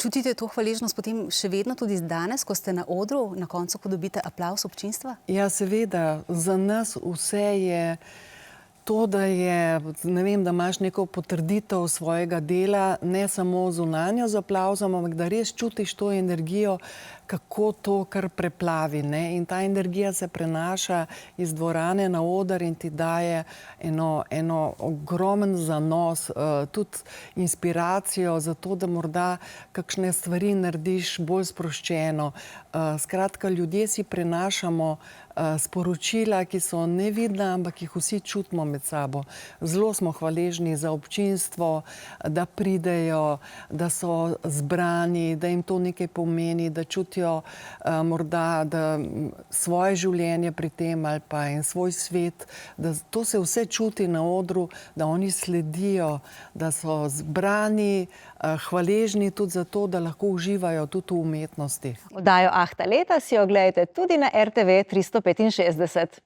Čutite to hvaležnost potem še vedno tudi danes, ko ste na odru, na koncu, ko dobite aplavz občinstva? Ja, seveda, za nas vse je to, da je, ne vem, da imaš neko potrditev svojega dela, ne samo zunanjo z aplavzom, ampak da res čutiš to energijo, kako to kar preplavi, ne? In ta energija se prenaša iz dvorane na oder in ti daje eno ogromen zanos, tudi inspiracijo za to, da morda kakšne stvari narediš bolj sproščeno. Skratka, ljudje si prenašamo sporočila, ki so nevidna, ampak jih vsi čutimo med sabo. Zelo smo hvaležni za občinstvo, da pridejo, da so zbrani, da jim to nekaj pomeni, da čutijo morda da svoje življenje pri tem ali pa in svoj svet, da to se vse čuti na odru, da oni sledijo, da so zbrani, hvaležni tudi za to, da lahko uživajo tudi v umetnosti. Oddajo Ahta leta si oglejte tudi na RTV 365.